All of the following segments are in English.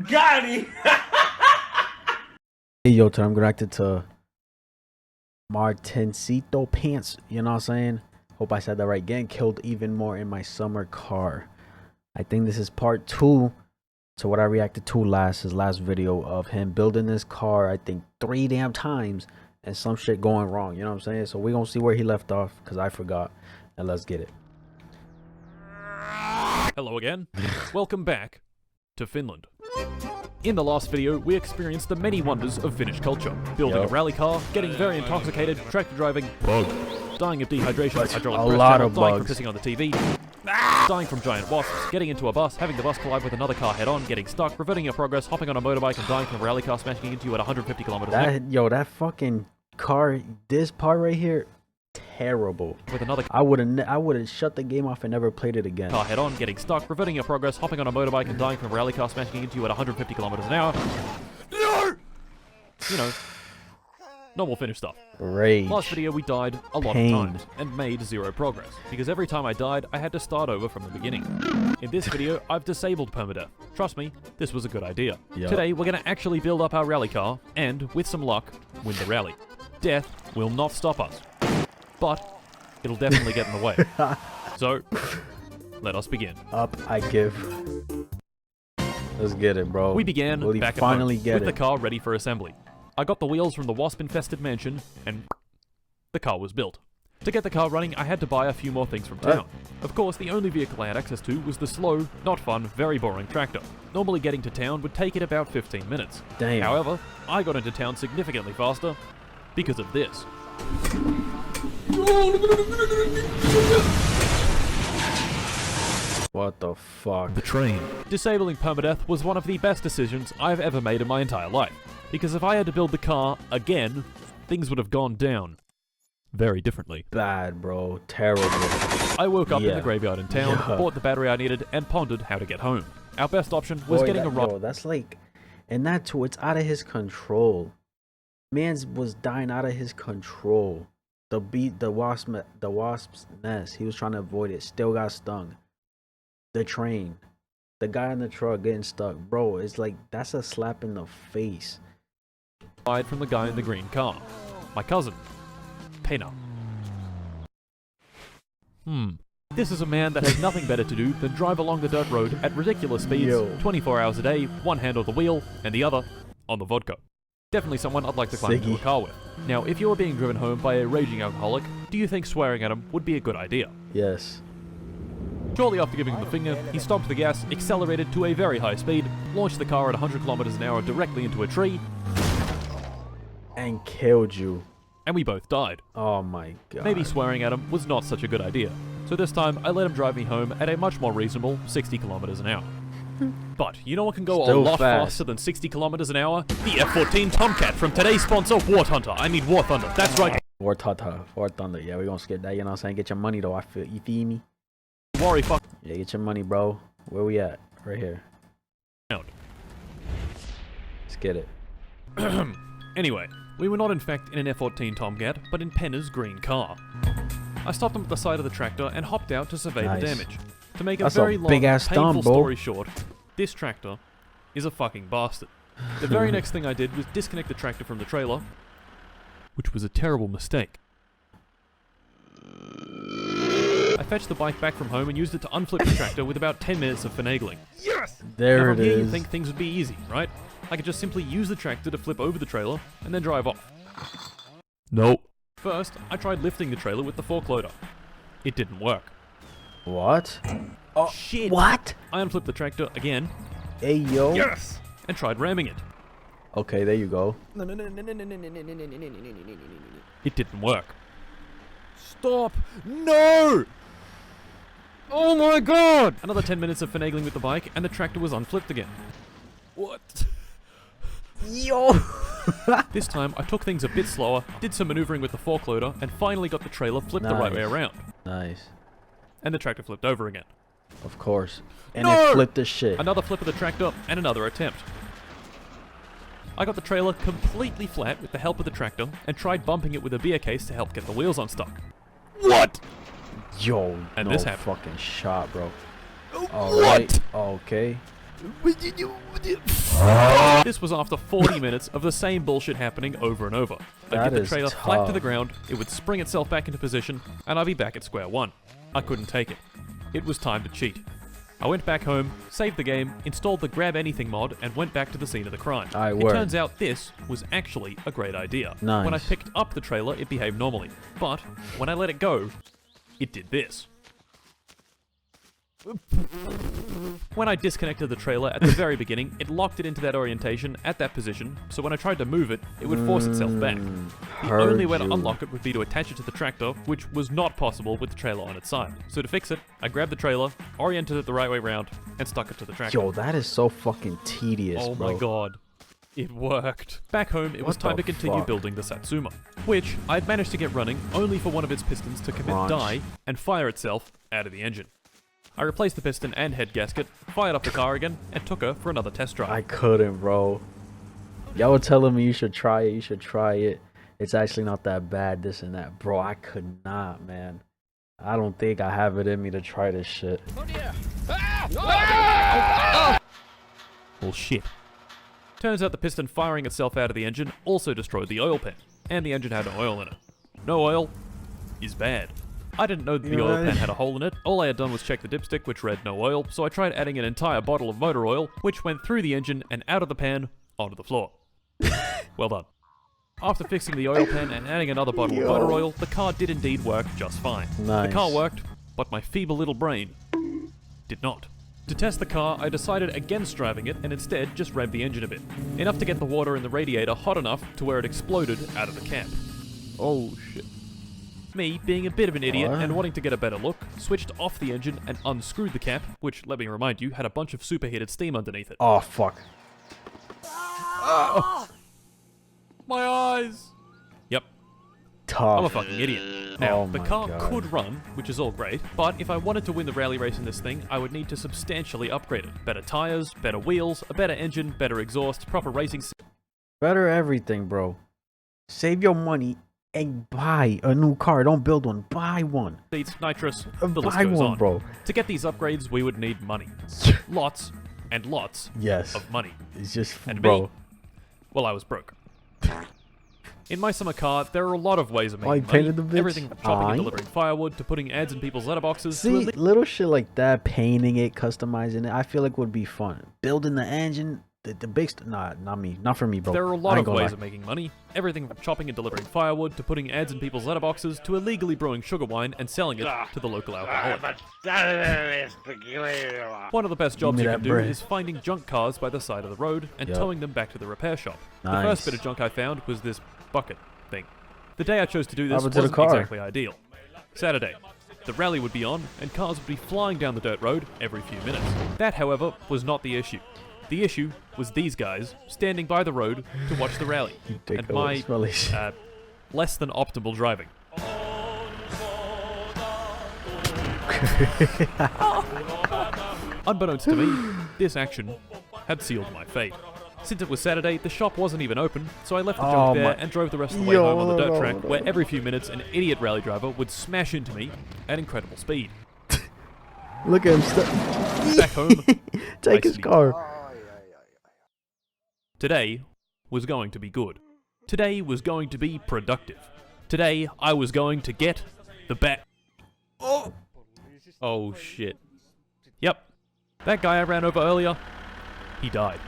Got him! Hey, yo, today I'm reacting to martincitopants, you know what I'm saying? Hope I said that right. Getting killed even more in my summer car. I think this is part 2 to what I reacted to his last video of him building this car, I think 3 damn times, and some shit going wrong, you know what I'm saying? So we're gonna see where he left off, because I forgot, and let's get it. Hello again. Welcome back to Finland. In the last video, we experienced the many wonders of Finnish culture. Building a rally car, getting very intoxicated, tractor driving, dying of dehydration, hydraulic press channel, dying from pissing on the TV, dying from giant wasps, getting into a bus, having the bus collide with another car head-on, getting stuck, reverting your progress, hopping on a motorbike and dying from a rally car smashing into you at 150 kilometers an hour. Yo, that fucking car, this part right here, terrible. With another I would have shut the game off and never played it again. car head-on, getting stuck, reverting your progress, hopping on a motorbike and dying from a rally car smashing into you at 150 kilometers an hour. No! You know, normal Finnish stuff. Rage. Last video we died a lot of times and made 0 progress, because every time I died I had to start over from the beginning. In this video I've disabled permadeath. Trust me, this was a good idea. Yep. Today we're going to actually build up our rally car and, with some luck, win the rally. Death will not stop us, but it'll definitely get in the way. So, let us begin. Up, I give. Let's get it, bro. We began Will he back finally at home get with it? the car ready for assembly. I got the wheels from the wasp-infested mansion, and the car was built. To get the car running, I had to buy a few more things from town. Of course, the only vehicle I had access to was the slow, not fun, very boring tractor. Normally getting to town would take it about 15 minutes. Damn. However, I got into town significantly faster because of this. What the fuck? The train. Disabling permadeath was one of the best decisions I've ever made in my entire life, because if I had to build the car again, things would have gone down very differently. Bad, bro. Terrible. I woke up in the graveyard in town, bought the battery I needed, and pondered how to get home. Our best option was getting a run. Yo, that's like, and that too, it's out of his control. Man's was dying out of his control. The wasp's nest. He was trying to avoid it. Still got stung. The train. The guy in the truck getting stuck. Bro, it's like, that's a slap in the face. Died from the guy in the green car. My cousin. Pena. This is a man that has nothing better to do than drive along the dirt road at ridiculous speeds, 24 hours a day, one hand on the wheel, and the other on the vodka. Definitely someone I'd like to climb into a car with. Now, if you were being driven home by a raging alcoholic, do you think swearing at him would be a good idea? Yes. Shortly after giving him the finger, he stomped the gas, accelerated to a very high speed, launched the car at 100 kilometers an hour directly into a tree, and killed you. And we both died. Oh my god. Maybe swearing at him was not such a good idea. So this time, I let him drive me home at a much more reasonable 60 kilometers an hour. But you know what can go a lot faster than 60 kilometers an hour? The F-14 Tomcat from today's sponsor, War Thunder. War Thunder. That's right. War Thunder. Yeah, we're gonna skip that, you know what I'm saying? Get your money though, you feel me? Worry, fuck. Yeah, get your money, bro. Where we at? Right here. Let's get it. Anyway, we were not in fact in an F-14 Tomcat, but in Penna's green car. I stopped him at the side of the tractor and hopped out to survey the damage. To make a very long, painful story short, this tractor is a fucking bastard. The very next thing I did was disconnect the tractor from the trailer, which was a terrible mistake. I fetched the bike back from home and used it to unflip the tractor with about 10 minutes of finagling. Yes! There it is. You'd think things would be easy, right? I could just simply use the tractor to flip over the trailer and then drive off. Nope. First, I tried lifting the trailer with the fork loader. It didn't work. What? Oh, shit! What? I unflipped the tractor again. Hey, yo. Yes! And tried ramming it. Okay, there you go. It didn't work. Stop! No! Oh my god! Another 10 minutes of finagling with the bike, and the tractor was unflipped again. What? Yo! This time, I took things a bit slower, did some maneuvering with the fork loader, and finally got the trailer flipped the right way around. Nice. And the tractor flipped over again. Of course. And it flipped the shit. Another flip of the tractor, and another attempt. I got the trailer completely flat with the help of the tractor, and tried bumping it with a beer case to help get the wheels unstuck. What? Yo, and no this happened. Fucking shot, bro. What? Alright, okay. This was after 40 minutes of the same bullshit happening over and over. I'd get the trailer tough. flat to the ground, it would spring itself back into position, and I'd be back at square one. I couldn't take it. It was time to cheat. I went back home, saved the game, installed the Grab Anything mod, and went back to the scene of the crime. It turns out this was actually a great idea. Nice. When I picked up the trailer, it behaved normally. But when I let it go, it did this. When I disconnected the trailer at the very beginning, it locked it into that orientation at that position, so when I tried to move it, it would force itself back. The only way to unlock it would be to attach it to the tractor, which was not possible with the trailer on its side. So to fix it, I grabbed the trailer, oriented it the right way round, and stuck it to the tractor. Yo, that is so fucking tedious, Oh bro. my god. It worked. Back home, it was time to continue building the Satsuma, which I'd managed to get running only for one of its pistons to commit die and fire itself out of the engine. I replaced the piston and head gasket, fired up the car again, and took her for another test drive. I couldn't, bro. Y'all were telling me you should try it. It's actually not that bad, this and that. Bro, I could not, man. I don't think I have it in me to try this shit. Well, shit. Turns out the piston firing itself out of the engine also destroyed the oil pan, and the engine had no oil in it. No oil is bad. I didn't know that the oil pan had a hole in it. All I had done was check the dipstick, which read no oil, so I tried adding an entire bottle of motor oil, which went through the engine and out of the pan onto the floor. Well done. After fixing the oil pan and adding another bottle of motor oil, the car did indeed work just fine. Nice. The car worked, but my feeble little brain did not. To test the car, I decided against driving it and instead just revved the engine a bit. Enough to get the water in the radiator hot enough to where it exploded out of the cap. Oh shit. Me, being a bit of an idiot and wanting to get a better look, switched off the engine and unscrewed the cap, which, let me remind you, had a bunch of superheated steam underneath it. Oh, fuck. Oh. My eyes! Yep, Tough. I'm a fucking idiot. Now, the car could run, which is all great, but if I wanted to win the rally race in this thing, I would need to substantially upgrade it. Better tires, better wheels, a better engine, better exhaust, proper racing... Better everything, bro. Save your money and buy a new car. Don't build one. Buy one. Seats, nitrous, the list Buy goes one, on. bro. To get these upgrades, we would need money. Lots and lots of money. It's just, And bro. me, well, I was broke. In my summer car, there are a lot of ways of making you money. painted the bitch? Everything from chopping and delivering firewood to putting ads in people's letterboxes. See, little shit like that, painting it, customizing it, I feel like would be fun. Building the engine, the big not me, not for me, bro. There are a lot of ways of making money. Everything from chopping and delivering firewood to putting ads in people's letterboxes to illegally brewing sugar wine and selling it to the local alcoholic. One of the best jobs you can do is finding junk cars by the side of the road and towing them back to the repair shop. The first bit of junk I found was this bucket thing. The day I chose to do this wasn't exactly ideal. Saturday. The rally would be on, and cars would be flying down the dirt road every few minutes. That, however, was not the issue. The issue was these guys standing by the road to watch the rally, and my less than optimal driving. Unbeknownst to me, this action had sealed my fate. Since it was Saturday, the shop wasn't even open, so I left the junk there and drove the rest of the way home on the dirt track, where every few minutes an idiot rally driver would smash into me at incredible speed. Look at him. Back home, take his car. Today was going to be good. Today was going to be productive. Today I was going to get the bat. Oh shit. Yep. That guy I ran over earlier, he died.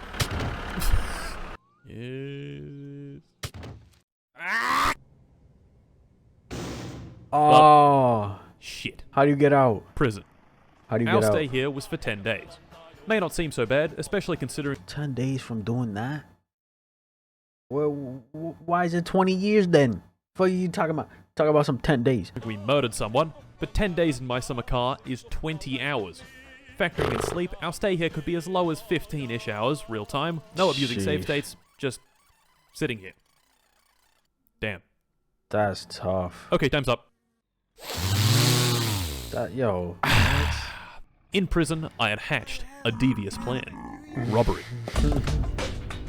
Yes. Oh. Well, shit. How do you get out? Prison. How do you get out? Our stay here was for 10 days. May not seem so bad, especially considering 10 days from doing that? Well, why is it 20 years then? What are you talking about? Talk about some 10 days. we murdered someone, but 10 days in my summer car is 20 hours. Factoring in sleep, our stay here could be as low as 15-ish hours, real time. No abusing save states, just sitting here. Damn. That's tough. Okay, time's up. Yo. In prison, I had hatched a devious plan. Robbery.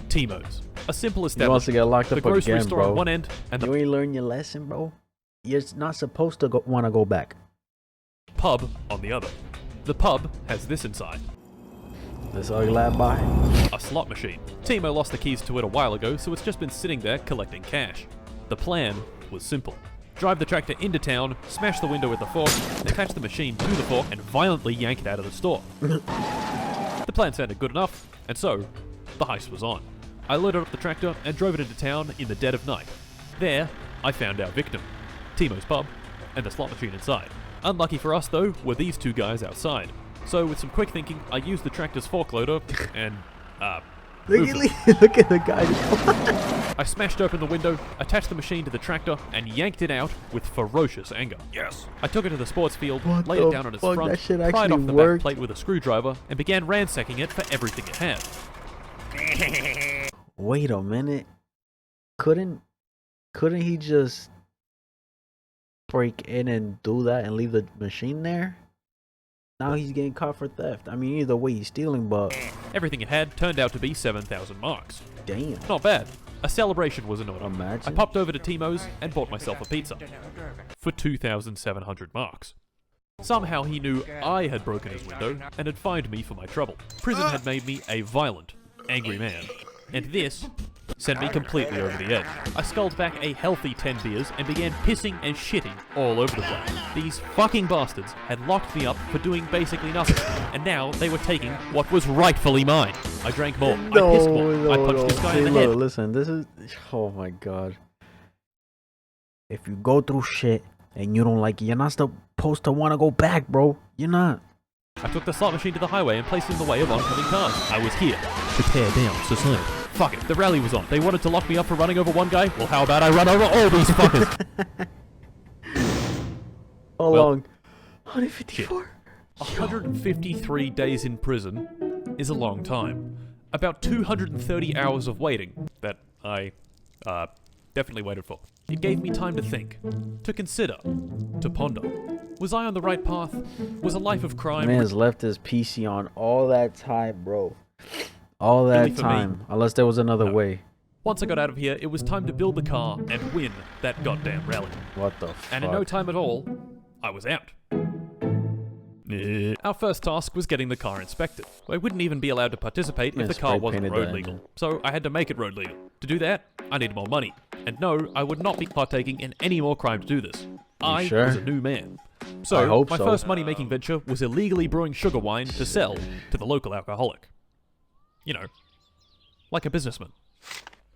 Timo's. A simple establishment. He wants to get locked up the grocery again, store bro. on one end, and the You ain't learned your lesson, bro. You're not supposed to want to go back. pub on the other. The pub has this inside. this ugly lad by? A slot machine. Timo lost the keys to it a while ago, so it's just been sitting there collecting cash. The plan was simple. Drive the tractor into town, smash the window with the fork, attach the machine to the fork, and violently yank it out of the store. The plan sounded good enough, and so, the heist was on. I loaded up the tractor and drove it into town in the dead of night. There, I found our victim, Timo's pub, and the slot machine inside. Unlucky for us, though, were these two guys outside. So, with some quick thinking, I used the tractor's fork loader and, Look at the guy. I smashed open the window, attached the machine to the tractor, and yanked it out with ferocious anger. Yes. I took it to the sports field, laid it down on its front, pried off the back plate with a screwdriver, and began ransacking it for everything it had. Wait a minute. Couldn't he just break in and do that and leave the machine there? Now he's getting caught for theft. I mean, either way he's stealing, but... Everything it had turned out to be 7,000 marks. Damn. Not bad. A celebration was in order. Imagine. I popped over to Timo's and bought myself a pizza. For 2,700 marks. Somehow he knew I had broken his window and had fined me for my trouble. Prison had made me a violent, angry man. And this sent me completely over the edge. I sculled back a healthy 10 beers and began pissing and shitting all over the place. These fucking bastards had locked me up for doing basically nothing, and now they were taking what was rightfully mine. I drank more, I pissed more, I punched this guy in the head. Listen, this is... Oh my god. If you go through shit and you don't like it, you're not supposed to want to go back, bro. You're not. I took the slot machine to the highway and placed it in the way of oncoming cars. I was here to tear down society. Fuck it, the rally was on. They wanted to lock me up for running over one guy. Well, how about I run over all these fuckers? How long? 154. 153 days in prison is a long time. About 230 hours of waiting that I, definitely waited for. It gave me time to think, to consider, to ponder. Was I on the right path? Was a life of crime... Man has left his PC on all that time, bro. All that time. Unless there was another way. Once I got out of here, it was time to build the car and win that goddamn rally. What the fuck? And in no time at all, I was out. Our first task was getting the car inspected. I wouldn't even be allowed to participate if the car wasn't road legal. So I had to make it road legal. To do that, I needed more money. And no, I would not be partaking in any more crime to do this. I was a new man. So, my first money-making venture was illegally brewing sugar wine to sell to the local alcoholic. You know, like a businessman.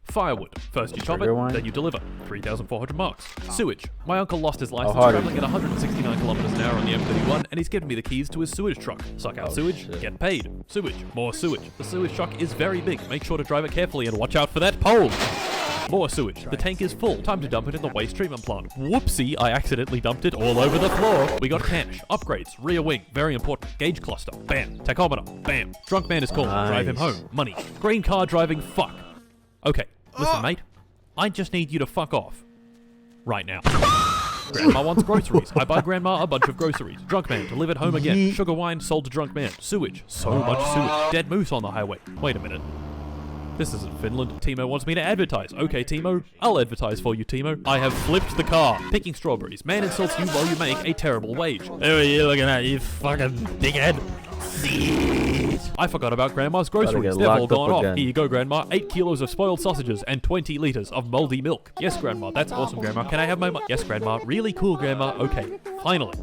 Firewood. First you chop it, then you deliver. 3,400 marks. Sewage. My uncle lost his license traveling at 169 kilometers an hour on the M31, and he's given me the keys to his sewage truck. Suck out sewage, get paid. Sewage. More sewage. The sewage truck is very big. Make sure to drive it carefully and watch out for that pole. More sewage. The tank is full. Time to dump it in the waste treatment plant. Whoopsie, I accidentally dumped it all over the floor. We got cash, upgrades, rear wing, very important, gauge cluster, bam, tachometer, bam. Drunk man is called, drive him home, money. Green car driving, fuck. Okay, listen mate, I just need you to fuck off. Right now. Grandma wants groceries. I buy Grandma a bunch of groceries. Drunk man, delivered home again. Sugar wine, sold to drunk man. Sewage, so much sewage. Dead moose on the highway. Wait a minute. This isn't Finland. Timo wants me to advertise. Okay, Timo. I'll advertise for you, Timo. I have flipped the car. Picking strawberries. Man insults you while you make a terrible wage. Who are you looking at, you fucking dickhead? I forgot about Grandma's groceries. They've all gone off. Here you go, Grandma. 8 kilos of spoiled sausages and 20 liters of moldy milk. Yes, Grandma. That's awesome, Grandma. Can I have my Yes, Grandma. Really cool, Grandma. Okay, finally.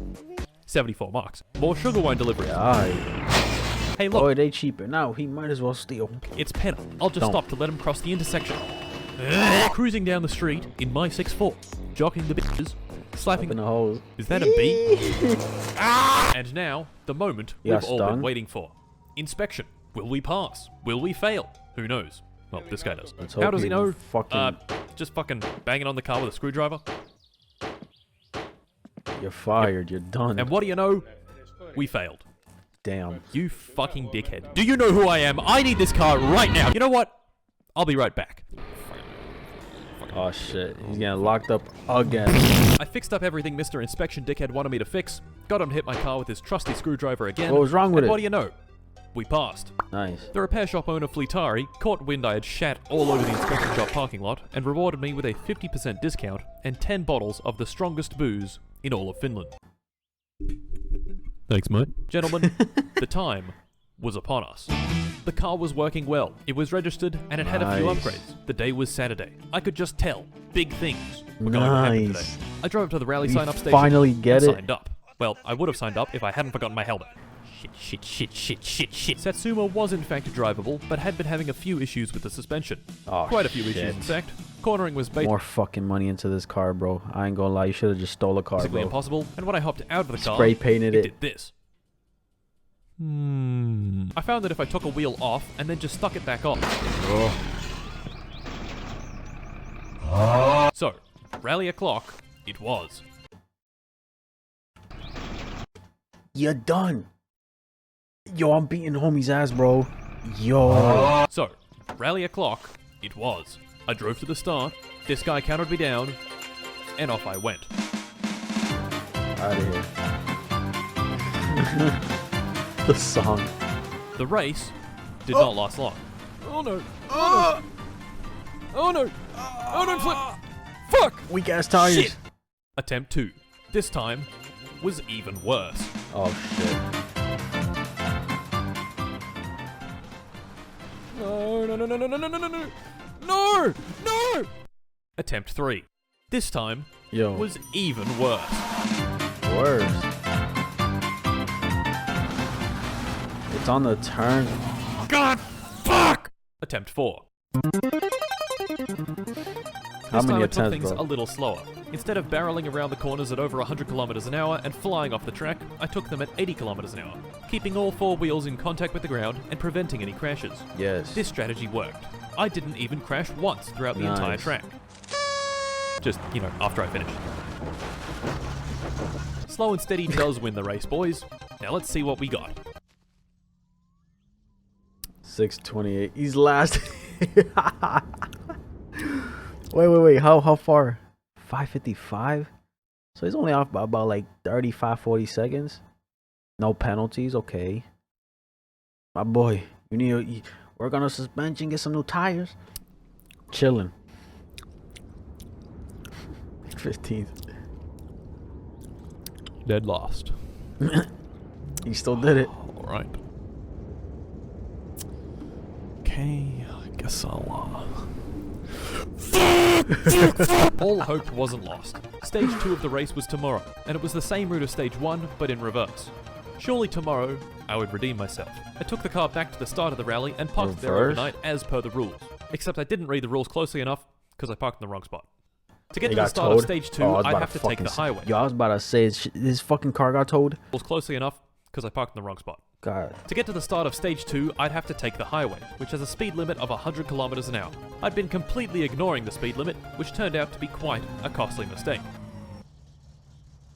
74 marks. More sugar wine deliveries. Hey, look. Boy, they cheaper now. He might as well steal. It's Penna. I'll just stop to let him cross the intersection. Cruising down the street in my 6'4", jocking the bitches, slapping in the holes. Is that a bee? And now, the moment we've all been waiting for. Inspection. Will we pass? Will we fail? Who knows? Well, this guy does. How does he know? Just fucking banging on the car with a screwdriver. You're fired. You're done. And what do you know? We failed. Damn. You fucking dickhead. Do you know who I am? I need this car right now. You know what? I'll be right back. Oh shit. He's getting locked up again. I fixed up everything Mr. Inspection Dickhead wanted me to fix. Got him to hit my car with his trusty screwdriver again. What was wrong with it? What do you know? We passed. Nice. The repair shop owner Fleetari caught wind I had shat all over the inspection shop parking lot and rewarded me with a 50% discount and 10 bottles of the strongest booze in all of Finland. Thanks, mate. Gentlemen, the time was upon us. The car was working well, it was registered, and it had a few Nice. upgrades. The day was Saturday. I could just tell big things were going to happen today. Nice. I drove up to the rally We sign-up station finally get and it. signed up. Well, I would have signed up if I hadn't forgotten my helmet. Shit. Satsuma was in fact drivable, but had been having a few issues with the suspension. Oh, Quite a few shit. issues, in fact. Cornering was More fucking money into this car, bro. I ain't gonna lie. You should have just stole a car, basically bro. impossible, and when I hopped out of the car, Spray painted it it. did this. I found that if I took a wheel off and then just stuck it back on. So, rally o'clock, it was. You're done. Yo, I'm beating homie's ass, bro. Yo. So, rally o'clock, it was. I drove to the start, this guy counted me down, and off I went. Out of here. The song. The race did not last long. Oh no. Oh no. Oh no. Oh no, flip. Fuck! Weak ass tires. Shit. Attempt 2. This time was even worse. Oh shit. No! Attempt 3. This time Yo. was even worse. Worse. It's on the turn. God, fuck! Attempt 4. How This many time I took attempts, things bro? a little slower. Instead of barreling around the corners at over 100 kilometers an hour and flying off the track, I took them at 80 kilometers an hour, keeping all 4 wheels in contact with the ground and preventing any crashes. Yes. This strategy worked. I didn't even crash once throughout the entire Nice. track. Just, you know, after I finished. Slow and steady does win the race, boys. Now let's see what we got. 628. He's last. Wait. How far? 555? So he's only off by about like 35, 40 seconds. No penalties. Okay. My boy, you need to work on the suspension, get some new tires. Chilling. 15th. Dead last. He still did it. Alright. Okay, I guess I'll, All hope wasn't lost. Stage 2 of the race was tomorrow, and it was the same route as Stage 1, but in reverse. Surely tomorrow, I would redeem myself. I took the car back to the start of the rally and parked there Reverse? overnight as per the rules. Except I didn't read the rules closely enough, because I parked in the wrong spot. To get They to the got start towed? of Stage 2, Oh, I was I'd about have to take fucking the highway. Yo, I was about to say, this fucking car got towed. Rules closely enough, because I parked in the wrong spot. God. To get to the start of Stage 2, I'd have to take the highway, which has a speed limit of 100 kilometers an hour. I'd been completely ignoring the speed limit, which turned out to be quite a costly mistake.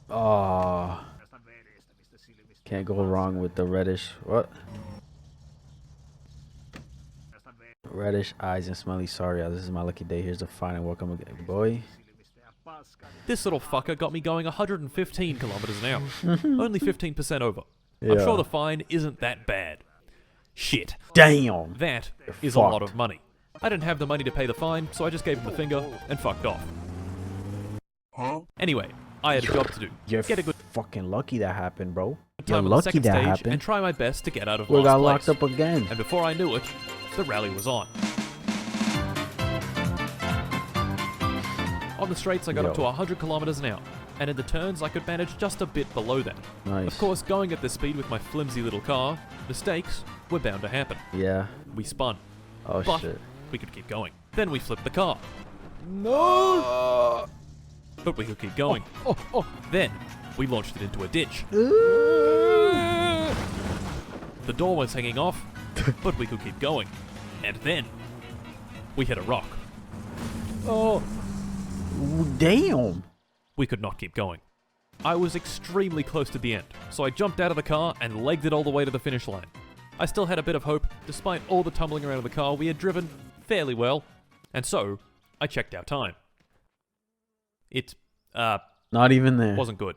Oh. Can't go wrong with the reddish. What? Reddish eyes and smelly sorry. This is my lucky day. Here's the fine and welcome again, boy. This little fucker got me going 115 kilometers an hour. Only 15% over. I'm Yeah. sure the fine isn't that bad. Shit. Damn. That is You're a lot fucked. of money. I didn't have the money to pay the fine, so I just gave him the finger and fucked off. Anyway, I had a job to do. You're Get a good fucking lucky that happened, bro. You're time on the lucky second that stage happened. and try my best to get out of We last got place. locked up again. And before I knew it, the rally was on. On the straights, I got up to 100 kilometers an hour, and in the turns, I could manage just a bit below that. Nice. Of course, going at this speed with my flimsy little car, mistakes were bound to happen. Yeah. We spun, Oh but shit. we could keep going. Then we flipped the car. No! But we could keep going. Then we launched it into a ditch. The door was hanging off, but we could keep going. And then we hit a rock. Oh. Damn. We could not keep going. I was extremely close to the end, so I jumped out of the car and legged it all the way to the finish line. I still had a bit of hope, despite all the tumbling around of the car. We had driven fairly well, and so I checked our time. It, Not even there. wasn't good.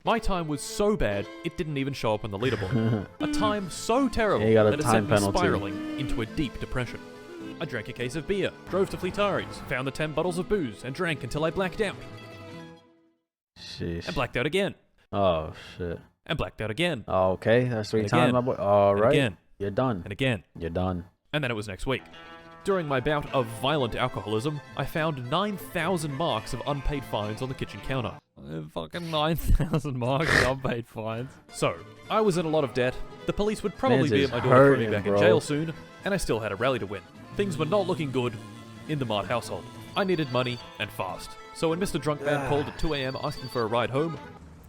My time was so bad, it didn't even show up on the leaderboard. A time so terrible Yeah, you got a that it time sent me penalty. spiraling into a deep depression. I drank a case of beer, drove to Fleetaris, found the 10 bottles of booze, and drank until I blacked out. Sheesh. And blacked out again. Oh shit. and blacked out again. Okay, that's 3 And times, again. my boy. All And right, again. you're done. And again. You're done. And then it was next week. During my bout of violent alcoholism, I found 9,000 marks of unpaid fines on the kitchen counter. Fucking 9,000 marks of unpaid fines. So, I was in a lot of debt. The police would probably Man's be is at my door to put me hurting, back bro. in jail soon, and I still had a rally to win. Things were not looking good in the Mart household. I needed money, and fast. So when Mr. Drunkman called at 2 AM asking for a ride home,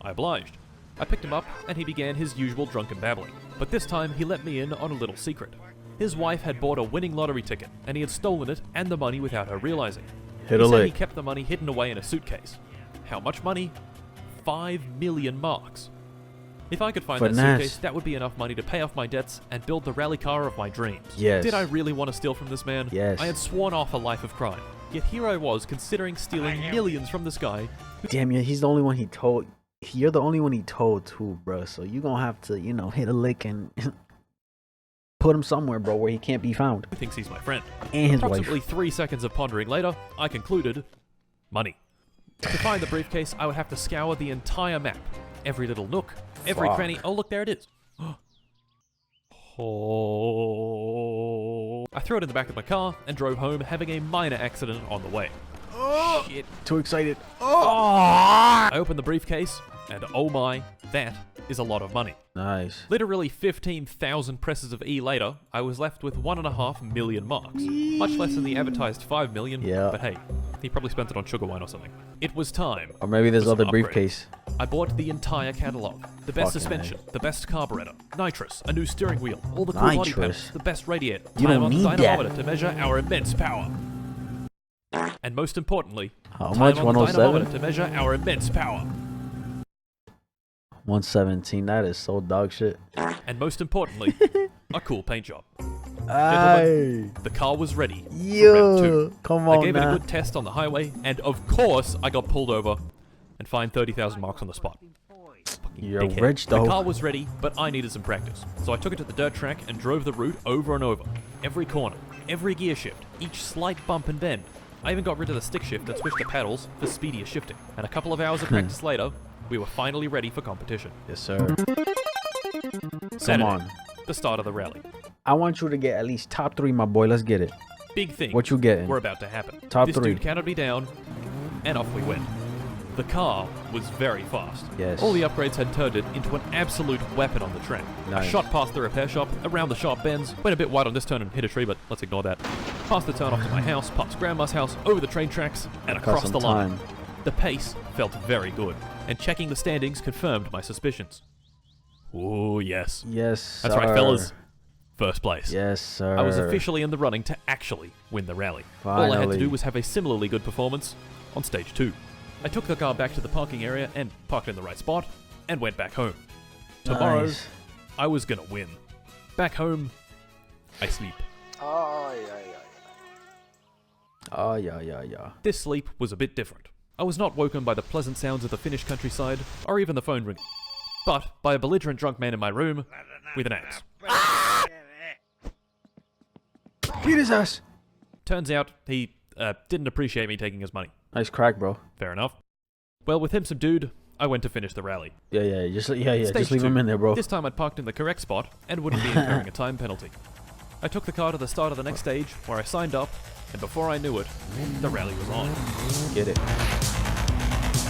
I obliged. I picked him up, and he began his usual drunken babbling. But this time, he let me in on a little secret. His wife had bought a winning lottery ticket, and he had stolen it and the money without her realizing. Hit He a said he lick. kept the money hidden away in a suitcase. How much money? 5 million marks. If I could find that Finesse. suitcase, that would be enough money to pay off my debts and build the rally car of my dreams. Yes. Did I really want to steal from this man? Yes. I had sworn off a life of crime. Yet here I was, considering stealing millions from this guy. Damn, yeah, he's the only one he told. You're the only one he told too, bro. So you gonna have to, you know, hit a lick and put him somewhere, bro, where he can't be found. Who thinks he's my friend? And his Approximately wife. 3 seconds of pondering later, I concluded, money. To find the briefcase, I would have to scour the entire map. Every little nook, every Fuck. cranny. Oh, look, there it is. Oh. I threw it in the back of my car and drove home, having a minor accident on the way. Oh, Shit. too excited. I opened the briefcase, and oh my, that is a lot of money. Nice. Literally 15,000 presses of E later, I was left with 1.5 million marks. Much less than the advertised 5 million, Yeah. but hey, he probably spent it on sugar wine or something. It was time. Or maybe there's for some other upgrades. briefcase. I bought the entire catalog. The best Fucking suspension, A. the best carburetor, nitrous, a new steering wheel, all the cool body Nitrous? panels, the best radiator, You don't time on need that. dynamometer to measure our immense power. And most importantly, How time much? on the 107? dynamometer to measure our immense power. 117. That is so dog shit. And most importantly, a cool paint job. Aye. The car was ready for round Yo, 2. come I on gave it a now. good test on the highway, and of course, I got pulled over and fined 30,000 marks on the spot. Fucking You're dickhead. rich, The though. car was ready, but I needed some practice. So I took it to the dirt track and drove the route over and over. Every corner, every gear shift, each slight bump and bend. I even got rid of the stick shift and switched to paddles for speedier shifting. And a couple of hours of practice later, we were finally ready for competition. Yes, sir. Saturday, Come on. the start of the rally. I want you to get at least top 3, my boy. Let's get it. Big things What you getting? were about to happen. Top this 3. dude counted me down, and off we went. The car was very fast. Yes. All the upgrades had turned it into an absolute weapon on the track. I Nice. shot past the repair shop, around the sharp bends, went a bit wide on this turn and hit a tree, but let's ignore that. Past the turn off to my house, past Grandma's house, over the train tracks, and Got across some the line. time. The pace felt very good, and checking the standings confirmed my suspicions. Oh yes. Yes, That's right, sir. fellas. First place. Yes, sir. I was officially in the running to actually win the rally. All I had to Finally. do was have a similarly good performance on stage 2. I took the car back to the parking area and parked in the right spot and went back home. Tomorrow, Nice. I was gonna win. Back home, I sleep. Oh, yeah. This sleep was a bit different. I was not woken by the pleasant sounds of the Finnish countryside or even the phone ringing, but by a belligerent drunk man in my room with an axe. Beat his ass. Turns out he didn't appreciate me taking his money. Nice crack, bro. Fair enough. Well, with him subdued, I went to finish the rally. Yeah. Just Stage just leave 2. him in there, bro. This time I'd parked in the correct spot and wouldn't be incurring a time penalty. I took the car to the start of the next stage where I signed up, and before I knew it, the rally was on. Get it.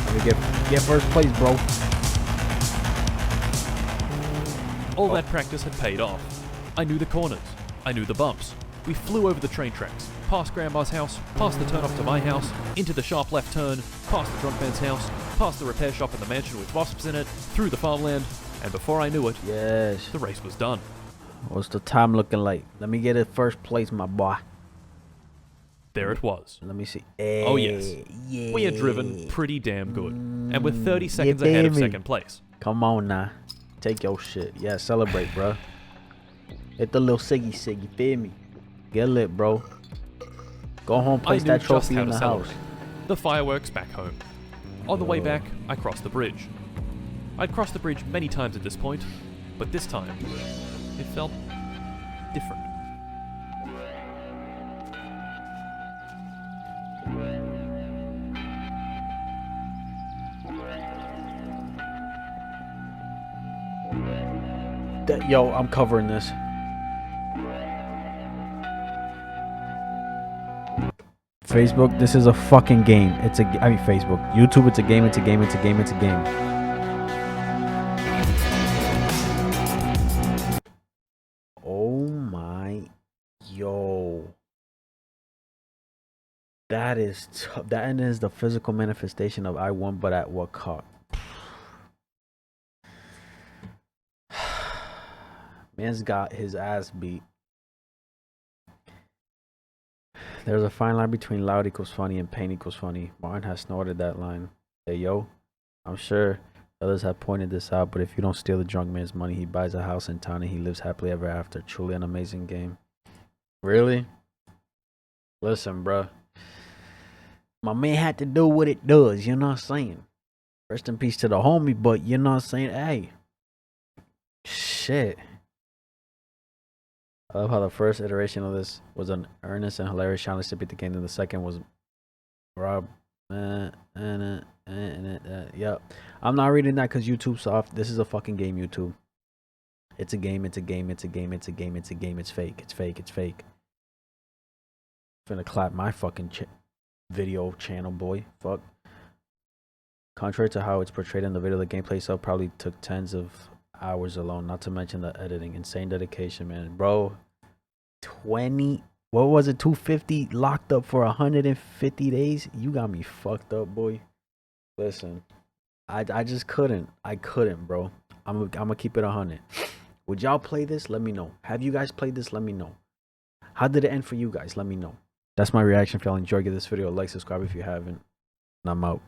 Let me get first place, bro. All that practice had paid off. I knew the corners. I knew the bumps. We flew over the train tracks, past Grandma's house, past the turn-off to my house, into the sharp left turn, past the drunk man's house, past the repair shop and the mansion with wasps in it, through the farmland, and before I knew it, Yes. the race was done. What's the time looking like? Let me get it first place, my boy. There it was. Let me see. Oh yes, Yeah. we had driven pretty damn good, and we're 30 yeah, seconds ahead of baby. second place. Come on now. Take your shit. Yeah, celebrate, bro. Hit the little siggy, you feel me? Get lit, bro. Go home, I place knew that just trophy how in to the celebrate. house. The fireworks back home. On the way back, I crossed the bridge. I'd crossed the bridge many times at this point, but this time, it felt different. Yo, I'm covering this. Facebook, this is a fucking game. I mean Facebook. YouTube, it's a game, it's a game, it's a game, it's a game. Oh my, yo. That is that is the physical manifestation of I won, but at what cost? Man's got his ass beat. There's a fine line between loud equals funny and pain equals funny. Martin has snorted that line. Hey, yo, I'm sure others have pointed this out, but if you don't steal the drunk man's money, he buys a house in town and he lives happily ever after. Truly an amazing game. Really? Listen, bruh. My man had to do what it does, you know what I'm saying? Rest in peace to the homie, but you know what I'm saying? Hey. Shit. I love how the first iteration of this was an earnest and hilarious challenge to beat the game, and the second was Rob. Yep. I'm not reading that because YouTube's soft. This is a fucking game, YouTube. It's a game, it's a game, it's a game, it's a game, it's a game, it's fake, it's fake, it's fake. Finna clap my fucking video channel, boy. Fuck. Contrary to how it's portrayed in the video, the gameplay itself probably took tens of hours alone, not to mention the editing. Insane dedication, man. Bro, 20, what was it, 250 locked up for 150 days? You got me fucked up, boy. Listen, I just couldn't. I couldn't, bro. I'm gonna keep it 100. Would y'all play this? Let me know. Have you guys played this? Let me know. How did it end for you guys? Let me know. That's my reaction. If y'all enjoyed, give this video a like, subscribe if you haven't, and I'm out.